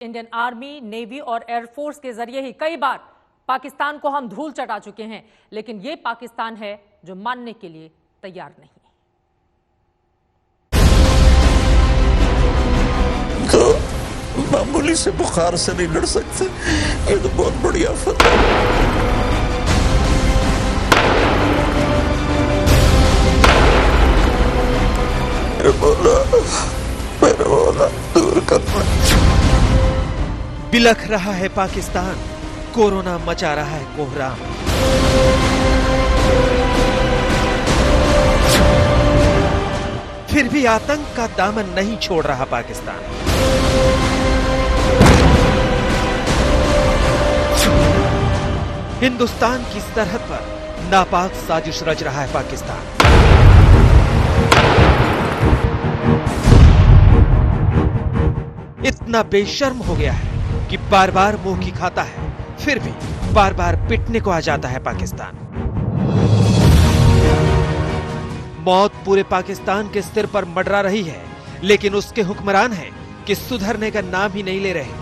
Indian army, navy और air force के जरिए ही कई बार पाकिस्तान को हम धूल चटा चुके हैं, लेकिन ये पाकिस्तान है जो मानने के लिए तैयार नहीं। तो मामूली से बुखार से नहीं लड़ सकते, ये तो बहुत बड़ी आफत है। मेरे मौला दूर करना। बिलख रहा है पाकिस्तान, कोरोना मचा रहा है कोहराम। फिर भी आतंक का दामन नहीं छोड़ रहा पाकिस्तान। हिंदुस्तान की सरहद पर नापाक साजिश रच रहा है पाकिस्तान। इतना बेशर्म हो गया है कि बार बार मुंह की खाता है, फिर भी बार बार पिटने को आ जाता है पाकिस्तान। मौत पूरे पाकिस्तान के सिर पर मंडरा रही है, लेकिन उसके हुक्मरान हैं कि सुधरने का नाम ही नहीं ले रहे।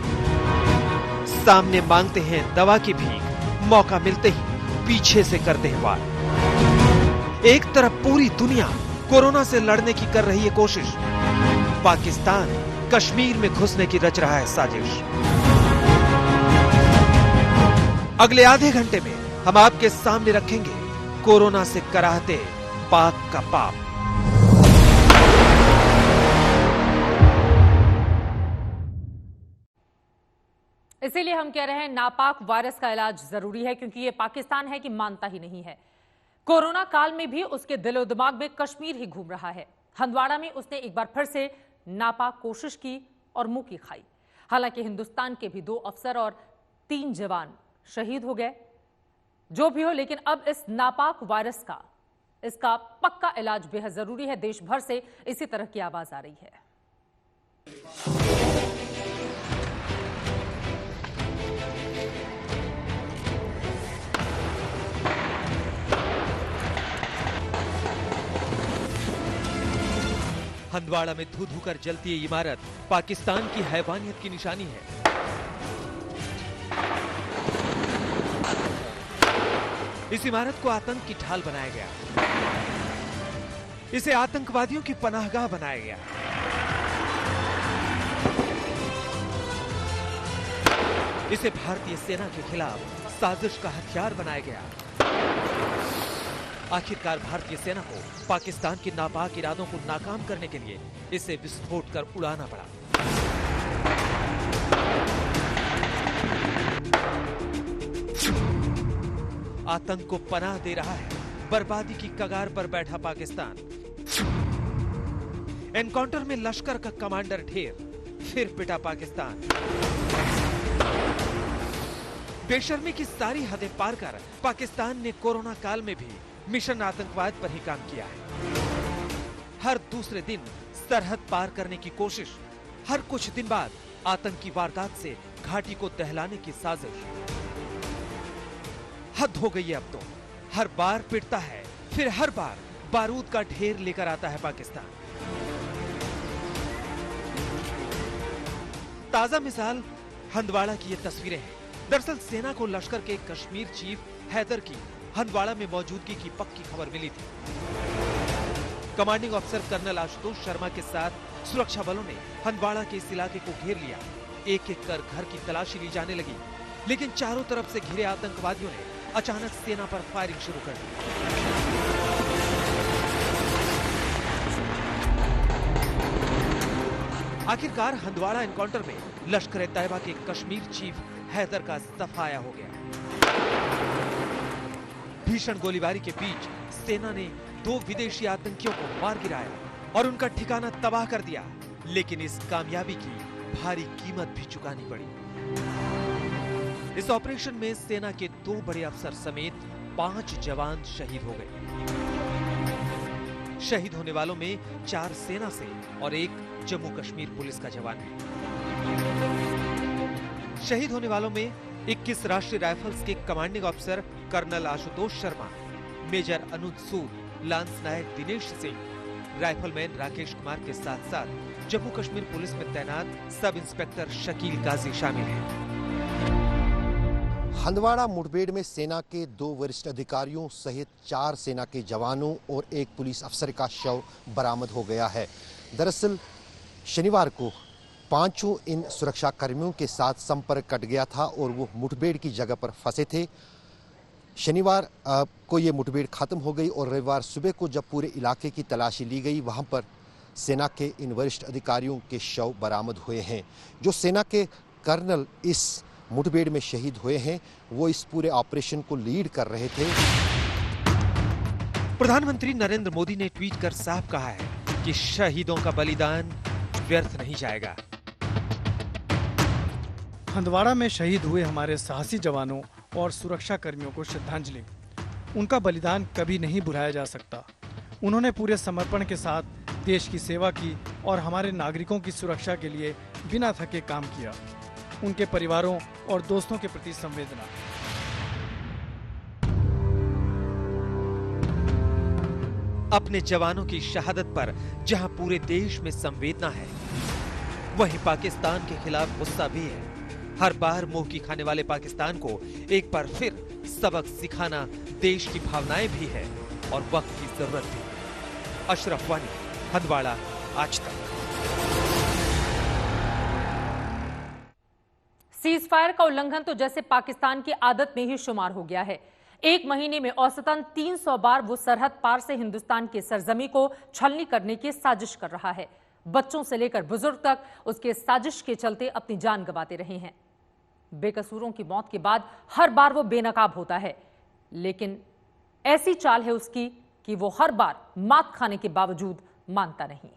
सामने मांगते हैं दवा की भीख, मौका मिलते ही पीछे से करते हैं वार। एक तरफ पूरी दुनिया कोरोना से लड़ने की कर रही है कोशिश, पाकिस्तान कश्मीर में घुसने की रच रहा है साजिश। अगले आधे घंटे में हम आपके सामने रखेंगे कोरोना से कराहते पाक का पाप। इसीलिए हम कह रहे हैं नापाक वायरस का इलाज जरूरी है, क्योंकि ये पाकिस्तान है कि मानता ही नहीं है। कोरोना काल में भी उसके दिलो दिमाग में कश्मीर ही घूम रहा है। हंदवाड़ा में उसने एक बार फिर से नापाक कोशिश की और मुंह की खाई। हालांकि हिंदुस्तान के भी 2 अफसर और 3 जवान शहीद हो गए। जो भी हो, लेकिन अब इस नापाक वायरस का इसका पक्का इलाज बेहद जरूरी है। देश भर से इसी तरह की आवाज आ रही है। हंदवाड़ा में धू धू कर जलती ये इमारत पाकिस्तान की हैवानियत की निशानी है। इस इमारत को आतंक की ढाल बनाया गया, इसे आतंकवादियों की पनाहगाह बनाया गया। इसे भारतीय सेना के खिलाफ साजिश का हथियार बनाया गया। आखिरकार भारतीय सेना को पाकिस्तान के नापाक इरादों को नाकाम करने के लिए इसे विस्फोट कर उड़ाना पड़ा। आतंक को पनाह दे रहा है, बर्बादी की कगार पर बैठा पाकिस्तान। एनकाउंटर में लश्कर का कमांडर ढेर, फिर पिटा पाकिस्तान। बेशर्मी की सारी हदें पार कर पाकिस्तान ने कोरोना काल में भी मिशन आतंकवाद पर ही काम किया है। हर दूसरे दिन सरहद पार करने की कोशिश, हर कुछ दिन बाद आतंकी वारदात से घाटी को दहलाने की साजिश। हद हो गई है अब तो। हर बार पिटता है, फिर हर बार बारूद का ढेर लेकर आता है पाकिस्तान। ताजा मिसाल हंदवाड़ा की ये तस्वीरें हैं। दरअसल सेना को लश्कर के कश्मीर चीफ हैदर की हंदवाड़ा में मौजूदगी की पक्की खबर मिली थी। कमांडिंग अफसर कर्नल आशुतोष शर्मा के साथ सुरक्षा बलों ने हंदवाड़ा के इस इलाके को घेर लिया। एक एक कर घर की तलाशी ली जाने लगी, लेकिन चारों तरफ से घिरे आतंकवादियों ने अचानक सेना पर फायरिंग शुरू कर दी। आखिरकार हंदवाड़ा एनकाउंटर में लश्कर ए तैयबा के कश्मीर चीफ हैदर का सफाया हो गया। भीषण गोलीबारी के बीच सेना ने 2 विदेशी आतंकियों को मार गिराया और उनका ठिकाना तबाह कर दिया, लेकिन इस कामयाबी की भारी कीमत भी चुकानी पड़ी। इस ऑपरेशन में सेना के 2 बड़े अफसर समेत 5 जवान शहीद हो गए। शहीद होने वालों में 4 सेना से और 1 जम्मू कश्मीर पुलिस का जवान है। शहीद होने वालों में 21 राष्ट्रीय राइफल्स के कमांडिंग अफसर colonel Ashutosh Sharma, major Anuj Sood, lance नायक दिनेश सिंह, राइफलमैन राकेश कुमार के साथ साथ जम्मू कश्मीर पुलिस में तैनात सब इंस्पेक्टर शकील काजी शामिल हैं। हंदवाड़ा मुठभेड़ में सेना के 2 वरिष्ठ अधिकारियों सहित 4 सेना के जवानों और 1 पुलिस अफसर का शव बरामद हो गया है। दरअसल शनिवार को 5 इन सुरक्षा कर्मियों के साथ संपर्क कट गया था और वो मुठभेड़ की जगह पर फंसे थे। शनिवार को ये मुठभेड़ खत्म हो गई और रविवार सुबह को जब पूरे इलाके की तलाशी ली गई, वहां पर सेना के इन वरिष्ठ अधिकारियों के शव बरामद हुए हैं। जो सेना के कर्नल इस मुठभेड़ में शहीद हुए हैं, वो इस पूरे ऑपरेशन को लीड कर रहे थे। प्रधानमंत्री नरेंद्र मोदी ने ट्वीट कर साफ कहा है कि शहीदों का बलिदान व्यर्थ नहीं जाएगा। हंदवाड़ा में शहीद हुए हमारे साहसी जवानों और सुरक्षा कर्मियों को श्रद्धांजलि। उनका बलिदान कभी नहीं भुलाया जा सकता। उन्होंने पूरे समर्पण के साथ देश की सेवा की और हमारे नागरिकों की सुरक्षा के लिए बिना थके काम किया। उनके परिवारों और दोस्तों के प्रति संवेदना। अपने जवानों की शहादत पर जहां पूरे देश में संवेदना है, वहीं पाकिस्तान के खिलाफ गुस्सा भी है। हर बार मुंह की खाने वाले पाकिस्तान को एक बार फिर सबक सिखाना देश की भावनाएं भी है और वक्त की जरूरत भी। अशरफ वानी, हंदवाड़ा, आज तक। सीज फायर का उल्लंघन तो जैसे पाकिस्तान की आदत में ही शुमार हो गया है। एक महीने में औसतन 300 बार वो सरहद पार से हिंदुस्तान की सरजमी को छलनी करने की साजिश कर रहा है। बच्चों से लेकर बुजुर्ग तक उसके साजिश के चलते अपनी जान गंवाते रहे हैं। बेकसूरों की मौत के बाद हर बार वो बेनकाब होता है, लेकिन ऐसी चाल है उसकी कि वो हर बार मात खाने के बावजूद मानता नहीं।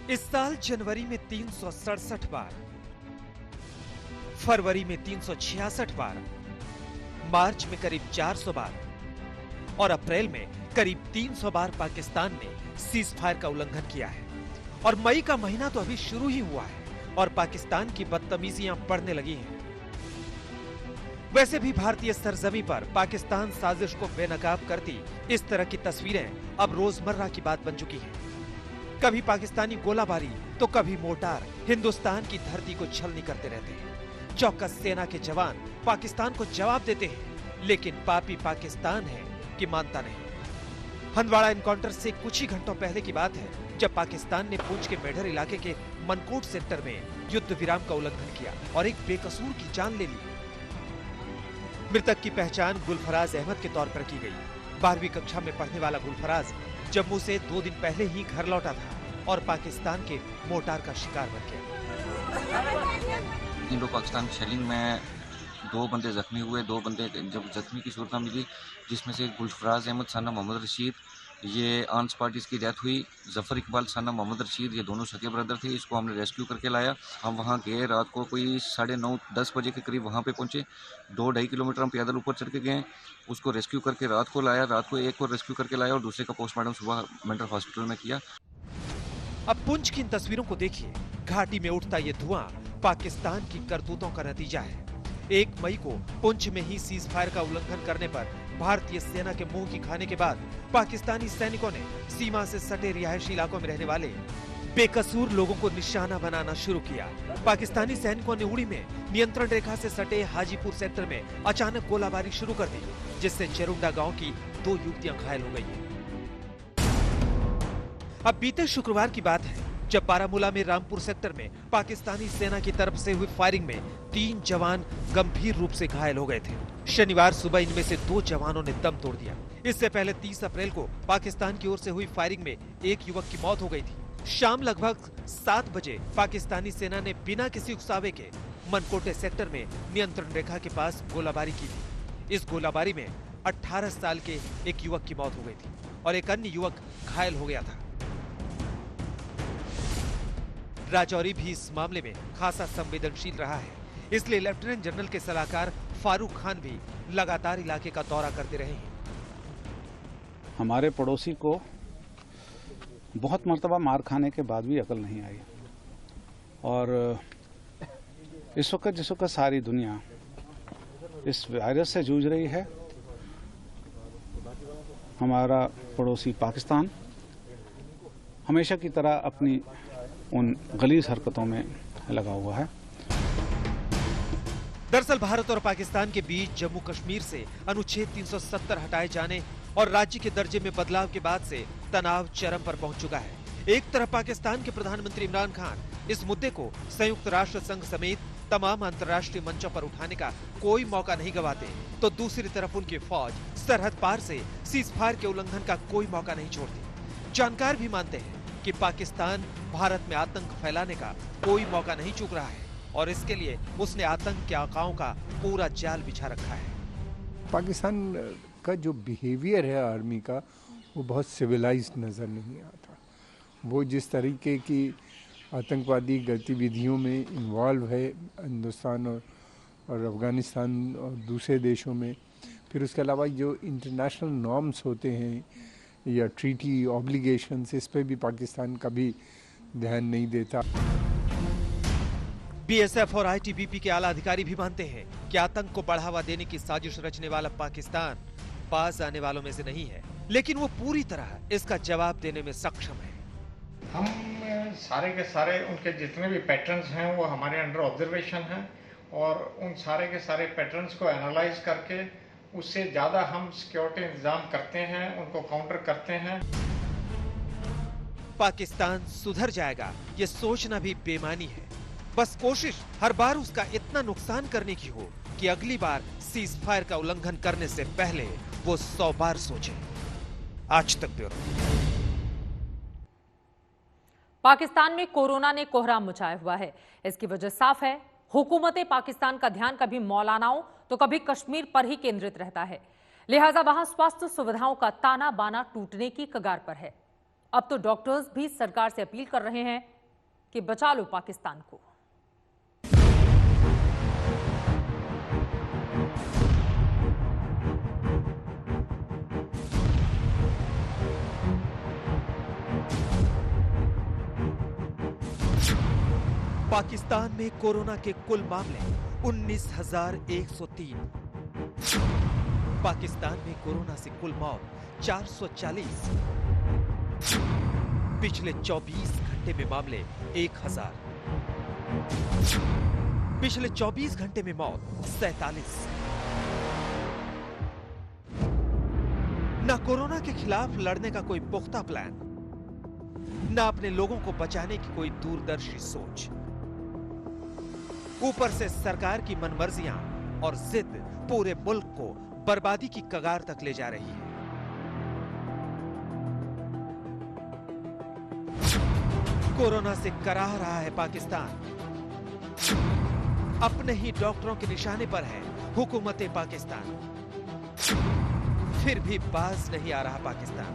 इस साल जनवरी में 367 बार, फरवरी में 366 बार, मार्च में करीब 400 बार और अप्रैल में करीब 300 बार पाकिस्तान ने सीज फायर का उल्लंघन किया है। और मई का महीना तो अभी शुरू ही हुआ है और पाकिस्तान की बदतमीजियां बढ़ने लगी हैं। वैसे भी भारतीय सरजमी पर पाकिस्तान साजिश को बेनकाब करती इस तरह की तस्वीरें अब रोजमर्रा की बात बन चुकी हैं। कभी पाकिस्तानी गोलाबारी तो कभी मोर्टार हिंदुस्तान की धरती को छलनी करते रहते हैं। चौकस सेना के जवान पाकिस्तान को जवाब देते हैं, लेकिन पापी पाकिस्तान है कि मानता नहीं। हंदवाड़ा एनकाउंटर से कुछ ही घंटों पहले की बात है जब पाकिस्तान ने पूंछ के मेढर इलाके के मनकोट सेक्टर में युद्ध विराम का उल्लंघन किया और एक बेकसूर की जान ले ली। मृतक की पहचान गुलफराज अहमद के तौर पर की गई। 12वीं कक्षा में पढ़ने वाला गुलफराज जम्मू से 2 दिन पहले ही घर लौटा था और पाकिस्तान के मोर्टार का शिकार बन गया। इंडो पाकिस्तान शेलिंग में 2 बंदे जख्मी हुए। 2 बंदे जब जख्मी की सूरत मिली, जिसमें से गुलफराज अहमद सना मोहम्मद रशीद, ये ऑन स्पॉट इसकी डेथ हुई। जफर इकबाल सना मोहम्मद रशीद, ये दोनों सगे ब्रदर थे। इसको हमने रेस्क्यू करके लाया। हम वहाँ गए, रात को कोई 9:30-10 बजे के करीब वहाँ पे पहुँचे। 2-2.5 किलोमीटर हम पैदल ऊपर चढ़ के गए। उसको रेस्क्यू करके रात को लाया। रात को एक को रेस्क्यू करके लाया और दूसरे का पोस्टमार्टम सुबह मेंटल हॉस्पिटल में किया। अब पुंछ की इन तस्वीरों को देखिए। घाटी में उठता ये धुआं पाकिस्तान की करतूतों का नतीजा है। 1 मई को पुंछ में ही सीज फायर का उल्लंघन करने पर भारतीय सेना के मुंह की खाने के बाद पाकिस्तानी सैनिकों ने सीमा से सटे रिहायशी इलाकों में रहने वाले बेकसूर लोगों को निशाना बनाना शुरू किया। पाकिस्तानी सैनिकों ने उड़ी में नियंत्रण रेखा से सटे हाजीपुर सेक्टर में अचानक गोलाबारी शुरू कर दी, जिससे चेरुंडा गांव की 2 युवतियां घायल हो गई हैं। अब बीते शुक्रवार की बात है जब बारामूला में रामपुर सेक्टर में पाकिस्तानी सेना की तरफ से हुई फायरिंग में 3 जवान गंभीर रूप से घायल हो गए थे। शनिवार सुबह इनमें से 2 जवानों ने दम तोड़ दिया। इससे पहले 30 अप्रैल को पाकिस्तान की ओर से हुई फायरिंग में 1 युवक की मौत हो गई थी। शाम लगभग 7 बजे पाकिस्तानी सेना ने बिना किसी उकसावे के मनकोटे सेक्टर में नियंत्रण रेखा के पास गोलाबारी की थी। इस गोलाबारी में 18 साल के एक युवक की मौत हो गई थी और एक अन्य युवक घायल हो गया था। राजौरी भी इस मामले में खासा संवेदनशील रहा है, इसलिए लेफ्टिनेंट जनरल के सलाहकार फारूक खान भी लगातार इलाके का दौरा करते रहे हैं। हमारे पड़ोसी को बहुत मर्तबा मार खाने के बाद भी अकल नहीं आई और इस वक्त जिस वक्त सारी दुनिया इस वायरस से जूझ रही है, हमारा पड़ोसी पाकिस्तान हमेशा की तरह अपनी उन गलीज हरकतों में लगा हुआ है। दरअसल भारत और पाकिस्तान के बीच जम्मू कश्मीर से अनुच्छेद 370 हटाए जाने और राज्य के दर्जे में बदलाव के बाद से तनाव चरम पर पहुंच चुका है। एक तरफ पाकिस्तान के प्रधानमंत्री इमरान खान इस मुद्दे को संयुक्त राष्ट्र संघ समेत तमाम अंतर्राष्ट्रीय मंचों पर उठाने का कोई मौका नहीं गंवाते, तो दूसरी तरफ उनकी फौज सरहद पार से सीजफायर के उल्लंघन का कोई मौका नहीं छोड़ती। जानकार भी मानते हैं कि पाकिस्तान भारत में आतंक फैलाने का कोई मौका नहीं चूक रहा है और इसके लिए उसने आतंक के आकाओं का पूरा जाल बिछा रखा है। पाकिस्तान का जो बिहेवियर है आर्मी का, वो बहुत सिविलाइज्ड नज़र नहीं आता। वो जिस तरीके की आतंकवादी गतिविधियों में इन्वॉल्व है हिंदुस्तान और अफ़गानिस्तान और दूसरे देशों में, फिर उसके अलावा जो इंटरनेशनल नॉर्म्स होते हैं या ट्रीटी ऑब्लिगेशंस, इस पे भी पाकिस्तान कभी ध्यान नहीं देता। बीएसएफ और आईटीबीपी के आला अधिकारी भी मानते हैं कि आतंक को बढ़ावा देने की साजिश रचने वाला पाकिस्तान पास आने वालों में से नहीं है, लेकिन वो पूरी तरह इसका जवाब देने में सक्षम है। हम सारे के सारे उनके जितने भी पैटर्न्स हैं वो हमारे अंडर ऑब्जर्वेशन हैं और उन सारे के सारे पैटर्न्स को एनालाइज करके उससे ज़्यादा हम सिक्योरिटी इंतजाम करते हैं, उनको काउंटर करते हैं। पाकिस्तान सुधर जाएगा ये सोचना भी बेमानी है। बस कोशिश हर बार उसका इतना नुकसान करने की हो कि अगली बार सीज फायर का उल्लंघन करने से पहले वो 100 बार सोचे। आज तक ब्यूरो। पाकिस्तान में कोरोना ने कोहराम मचाया हुआ है। इसकी वजह साफ है, हुकूमत पाकिस्तान का ध्यान कभी मौलानाओं तो कभी कश्मीर पर ही केंद्रित रहता है। लिहाजा वहां स्वास्थ्य सुविधाओं का ताना बाना टूटने की कगार पर है। अब तो डॉक्टर्स भी सरकार से अपील कर रहे हैं कि बचा लो पाकिस्तान को। पाकिस्तान में कोरोना के कुल मामले 19,103। पाकिस्तान में कोरोना से कुल मौत 440। पिछले 24 घंटे में मामले 1000। पिछले 24 घंटे में मौत 47। ना कोरोना के खिलाफ लड़ने का कोई पुख्ता प्लान, ना अपने लोगों को बचाने की कोई दूरदर्शी सोच। ऊपर से सरकार की मनमर्जियां और जिद पूरे मुल्क को बर्बादी की कगार तक ले जा रही है। कोरोना से कराह रहा है पाकिस्तान। अपने ही डॉक्टरों के निशाने पर है हुकूमत पाकिस्तान। फिर भी बाज नहीं आ रहा पाकिस्तान।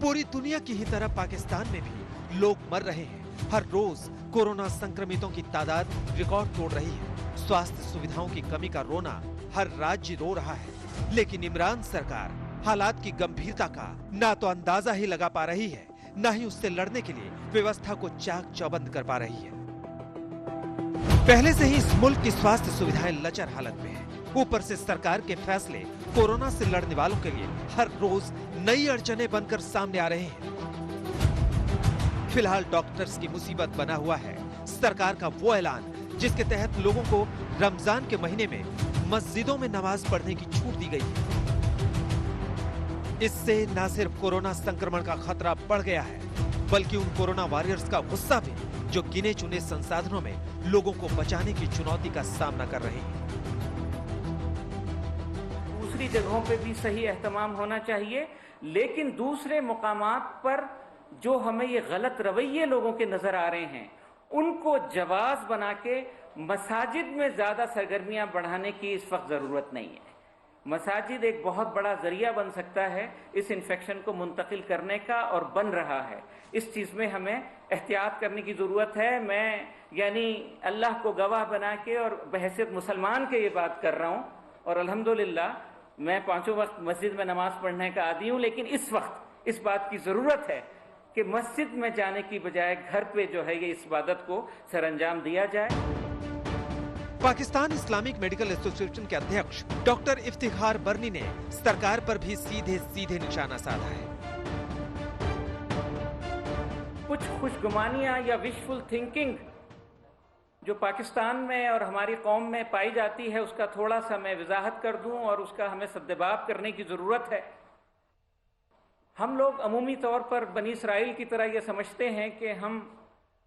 पूरी दुनिया की ही तरह पाकिस्तान में भी लोग मर रहे हैं। हर रोज कोरोना संक्रमितों की तादाद रिकॉर्ड तोड़ रही है। स्वास्थ्य सुविधाओं की कमी का रोना हर राज्य रो रहा है, लेकिन इमरान सरकार हालात की गंभीरता का ना तो अंदाजा ही लगा पा रही है, ना ही उससे लड़ने के लिए व्यवस्था को चाक चौबंद कर पा रही है। पहले से ही इस मुल्क की स्वास्थ्य सुविधाएं लचर हालत में है। ऊपर से सरकार के फैसले कोरोना से लड़ने वालों के लिए हर रोज नई अड़चनें बनकर सामने आ रहे हैं। फिलहाल डॉक्टर्स की मुसीबत बना हुआ है सरकार का वो ऐलान जिसके तहत लोगों को रमजान के महीने में मस्जिदों में नमाज पढ़ने की छूट दी गई है। इससे न सिर्फ कोरोना संक्रमण का खतरा बढ़ गया है, बल्कि उन कोरोना वॉरियर्स का गुस्सा भी जो गिने चुने संसाधनों में लोगों को बचाने की चुनौती का सामना कर रहे हैं। दूसरी जगहों पे भी सही एहतमाम होना चाहिए, लेकिन दूसरे मुकामात पर जो हमें ये गलत रवैये लोगों के नजर आ रहे हैं, उनको जवाज बना के मसाजिद में ज्यादा सरगर्मियां बढ़ाने की इस वक्त जरूरत नहीं है। मसाजिद एक बहुत बड़ा जरिया बन सकता है इस इन्फेक्शन को मुंतकिल करने का, और बन रहा है। इस चीज में हमें एहतियात करने की जरूरत है। मैं यानी अल्लाह को गवाह बना के और बहैसियत मुसलमान के ये बात कर रहा हूं, और अल्हम्दुलिल्लाह मैं 5 वक्त मस्जिद में नमाज पढ़ने का आदी हूं, लेकिन इस वक्त इस बात की जरूरत है कि मस्जिद में जाने की बजाय घर पे जो है ये इस इबादत को सरअंजाम दिया जाए। पाकिस्तान इस्लामिक मेडिकल एसोसिएशन के अध्यक्ष डॉक्टर इफ्तिखार बरनी ने सरकार पर भी सीधे सीधे निशाना साधा है। कुछ खुशगुमानियां या विशफुल थिंकिंग जो पाकिस्तान में और हमारी कौम में पाई जाती है, उसका थोड़ा सा मैं वजाहत कर दूं और उसका हमें सद्देबाब करने की ज़रूरत है। हम लोग अमूमी तौर पर बनी इसराइल की तरह ये समझते हैं कि हम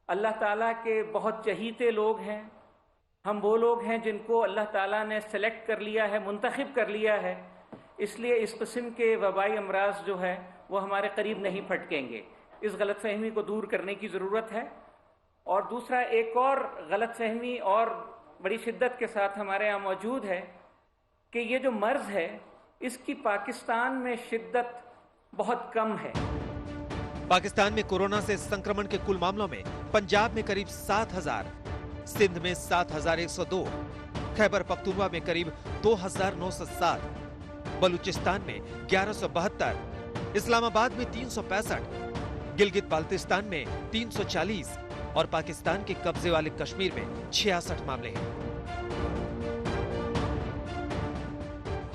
अल्लाह ताला के बहुत चहीते लोग हैं, हम वो लोग हैं जिनको अल्लाह ताला ने सेलेक्ट कर लिया है, मुंतखब कर लिया है, इसलिए इस किस्म के वबाई अमराज जो है वो हमारे करीब नहीं फटकेंगे। इस गलतफहमी को दूर करने की ज़रूरत है। और दूसरा, एक और गलतफहमी और बड़ी शिद्दत के साथ हमारे यहाँ मौजूद है कि ये जो मर्ज़ है इसकी पाकिस्तान में शिद्दत बहुत कम है। पाकिस्तान में कोरोना से संक्रमण के कुल मामलों में पंजाब में करीब 7,000, सिंध में 7,102, खैबर पख्तूनख्वा में करीब 2,907, बलूचिस्तान में 1,172, इस्लामाबाद में 365, गिलगित बाल्टिस्तान में 340 और पाकिस्तान के कब्जे वाले कश्मीर में 66 मामले हैं।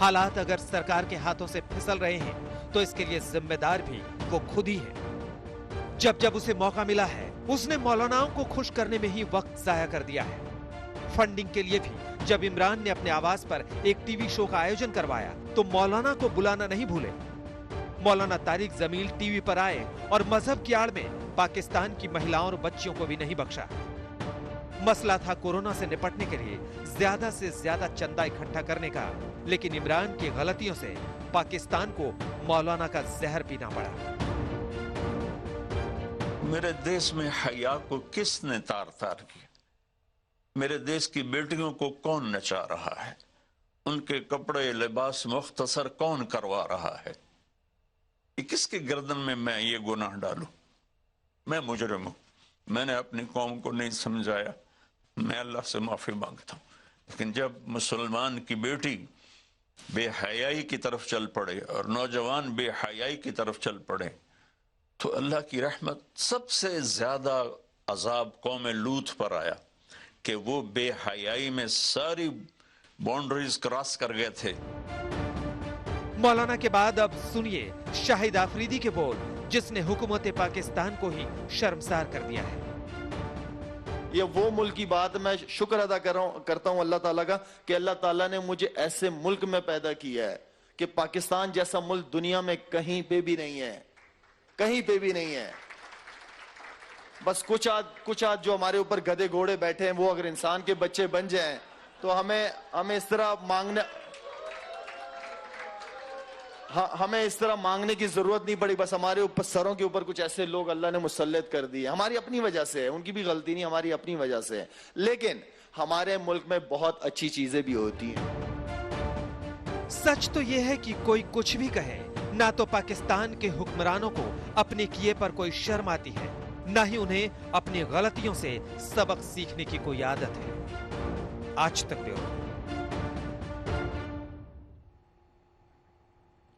हालात अगर सरकार के हाथों से फिसल रहे हैं तो इसके लिए जिम्मेदार भी वो खुद ही है। जब जब उसे मौका मिला है उसने मौलानाओं को खुश करने में ही वक्त जाया कर दिया है। फंडिंग के लिए भी जब इमरान ने अपने आवाज पर एक टीवी शो का आयोजन करवाया तो मौलाना को बुलाना नहीं भूले। मौलाना तारिक जमील टीवी पर आए और मजहब की आड़ में पाकिस्तान की महिलाओं और बच्चियों को भी नहीं बख्शा। मसला था कोरोना से निपटने के लिए ज्यादा से ज्यादा चंदा इकट्ठा करने का, लेकिन इमरान की गलतियों से पाकिस्तान को मौलाना का जहर पीना पड़ा। मेरे देश में हया को किसने तार तार किया? मेरे देश की बेटियों को कौन नचा रहा है? उनके कपड़े लिबास मुख्तसर कौन करवा रहा है? किसके गर्दन में मैं ये गुनाह डालूं? मैं मुजरिम हूं, मैंने अपनी कौम को नहीं समझाया, मैं अल्लाह से माफी मांगता हूं। लेकिन जब मुसलमान की बेटी बेहयाई की तरफ चल पड़े और नौजवान बेहयाई की तरफ चल पड़े तो अल्लाह की रहमत सबसे ज्यादा अजाब कौम लूत पर आया कि वो बेहयाई में सारी बाउंड्रीज क्रॉस कर गए थे। मौलाना के बाद अब सुनिए शाहिद आफरीदी के बोल, जिसने हुकूमत पाकिस्तान को ही शर्मसार कर दिया है। ये वो मुल्क की बात, मैं शुक्र अदा करता हूं अल्लाह ताला का कि अल्लाह ताला ने मुझे ऐसे मुल्क में पैदा किया है कि पाकिस्तान जैसा मुल्क दुनिया में कहीं पे भी नहीं है, कहीं पे भी नहीं है। बस कुछ आज जो हमारे ऊपर गधे घोड़े बैठे हैं वो अगर इंसान के बच्चे बन जाएं तो हमें इस तरह मांगने हमें इस तरह मांगने की जरूरत नहीं पड़ी। बस हमारे ऊपर सरों के ऊपर कुछ ऐसे लोग अल्लाह ने मुसल्लत कर दिए, हमारी अपनी वजह से है, उनकी भी गलती नहीं, हमारी अपनी वजह से है। लेकिन हमारे मुल्क में बहुत अच्छी चीजें भी होती हैं। सच तो यह है कि कोई कुछ भी कहे, ना तो पाकिस्तान के हुक्मरानों को अपने किए पर कोई शर्म आती है, ना ही उन्हें अपनी गलतियों से सबक सीखने की कोई आदत है। आज तक ब्यूरो।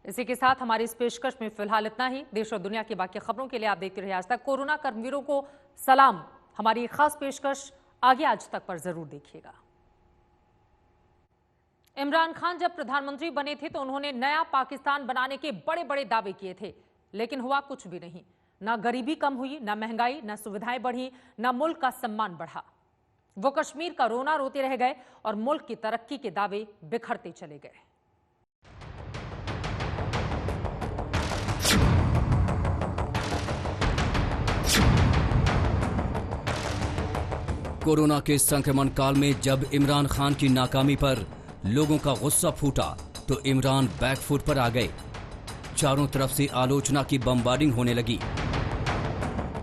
इसी के साथ हमारी इस पेशकश में फिलहाल इतना ही। देश और दुनिया की बाकी खबरों के लिए आप देखते रहिए आज तक। कोरोना कर्मवीरों को सलाम, हमारी खास पेशकश आगे आज तक पर जरूर देखिएगा। इमरान खान जब प्रधानमंत्री बने थे तो उन्होंने नया पाकिस्तान बनाने के बड़े बड़े दावे किए थे, लेकिन हुआ कुछ भी नहीं। ना गरीबी कम हुई, ना महंगाई, ना सुविधाएं बढ़ी, ना मुल्क का सम्मान बढ़ा। वो कश्मीर का रोना रोते रह गए और मुल्क की तरक्की के दावे बिखरते चले गए। कोरोना के संक्रमण काल में जब इमरान खान की नाकामी पर लोगों का गुस्सा फूटा तो इमरान बैकफुट पर आ गए। चारों तरफ से आलोचना की बमबार्डिंग होने लगी।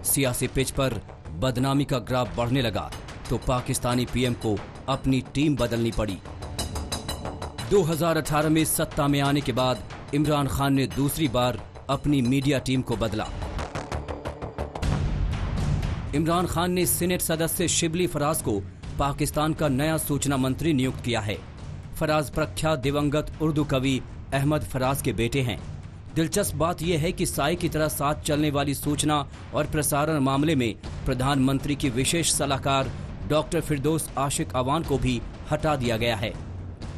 सियासी पिच पर बदनामी का ग्राफ बढ़ने लगा तो पाकिस्तानी पीएम को अपनी टीम बदलनी पड़ी। 2018 में सत्ता में आने के बाद इमरान खान ने दूसरी बार अपनी मीडिया टीम को बदला। इमरान खान ने सीनेट सदस्य शिबली फराज को पाकिस्तान का नया सूचना मंत्री नियुक्त किया है। फराज प्रख्यात दिवंगत उर्दू कवि अहमद फराज के बेटे हैं। दिलचस्प बात यह है कि साए की तरह साथ चलने वाली सूचना और प्रसारण मामले में प्रधानमंत्री की विशेष सलाहकार डॉक्टर फिरदौस आशिक अवान को भी हटा दिया गया है।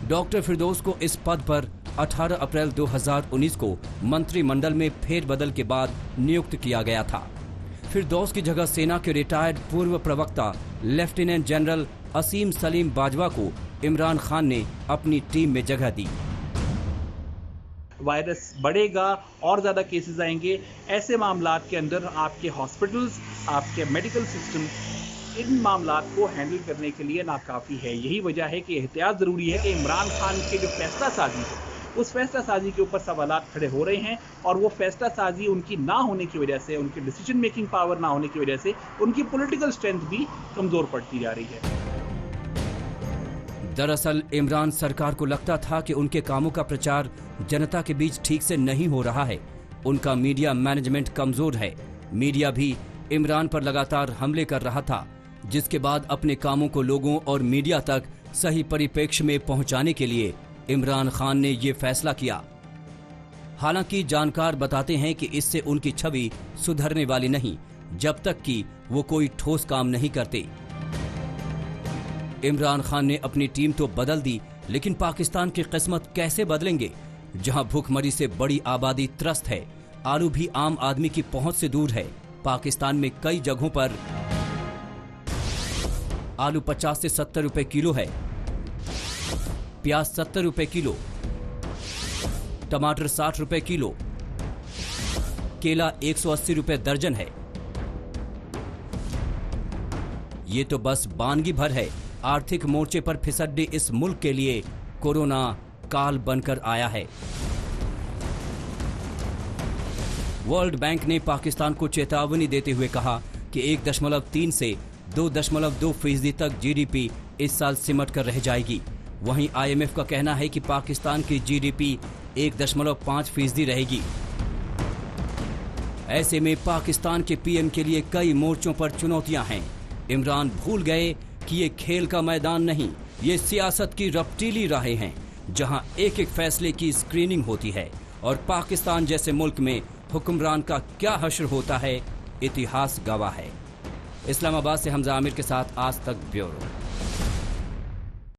डॉक्टर फिरदौस को इस पद पर 18 अप्रैल 2019 को मंत्रिमंडल में फेरबदल के बाद नियुक्त किया गया था। फिरदौस की जगह सेना के रिटायर्ड पूर्व प्रवक्ता लेफ्टिनेंट जनरल असीम सलीम बाजवा को इमरान खान ने अपनी टीम में जगह दी। वायरस बढ़ेगा और ज़्यादा केसेस आएंगे, ऐसे मामलात के अंदर आपके हॉस्पिटल्स, आपके मेडिकल सिस्टम इन मामलात को हैंडल करने के लिए नाकाफ़ी है। यही वजह है कि एहतियात ज़रूरी है कि इमरान खान के जो फैसला साजी है उस फैसला साजी के ऊपर सवालात खड़े हो रहे हैं और वो फैसला साजी उनकी ना होने की वजह से, उनकी डिसीजन मेकिंग पावर ना होने की वजह से उनकी पॉलिटिकल स्ट्रेंथ भी कमज़ोर पड़ती जा रही है। दरअसल इमरान सरकार को लगता था कि उनके कामों का प्रचार जनता के बीच ठीक से नहीं हो रहा है। उनका मीडिया मैनेजमेंट कमजोर है। मीडिया भी इमरान पर लगातार हमले कर रहा था, जिसके बाद अपने कामों को लोगों और मीडिया तक सही परिप्रेक्ष्य में पहुंचाने के लिए इमरान खान ने ये फैसला किया। हालांकि जानकार बताते हैं कि इससे उनकी छवि सुधरने वाली नहीं, जब तक कि वो कोई ठोस काम नहीं करते। इमरान खान ने अपनी टीम तो बदल दी, लेकिन पाकिस्तान की किस्मत कैसे बदलेंगे? जहां भूखमरी से बड़ी आबादी त्रस्त है, आलू भी आम आदमी की पहुंच से दूर है। पाकिस्तान में कई जगहों पर आलू 50 से 70 रुपए किलो है, प्याज 70 रुपए किलो, टमाटर 60 रुपए किलो, केला 180 रुपए दर्जन है। ये तो बस बानगी भर है। आर्थिक मोर्चे पर फिसड्डी इस मुल्क के लिए कोरोना काल बनकर आया है। वर्ल्ड बैंक ने पाकिस्तान को चेतावनी देते हुए कहा कि 1.3 से 2.2% तक जीडीपी इस साल सिमट कर रह जाएगी। वहीं IMF का कहना है कि पाकिस्तान की जीडीपी 1.5% रहेगी। ऐसे में पाकिस्तान के पीएम के लिए कई मोर्चों पर चुनौतियां हैं। इमरान भूल गए कि ये खेल का मैदान नहीं, ये सियासत की रफ्तीली राहें हैं, जहां एक एक फैसले की स्क्रीनिंग होती है। और पाकिस्तान जैसे मुल्क में हुक्मरान का क्या हश्र होता है, इतिहास गवाह है। इस्लामाबाद से हमजा आमिर के साथ आज तक ब्यूरो।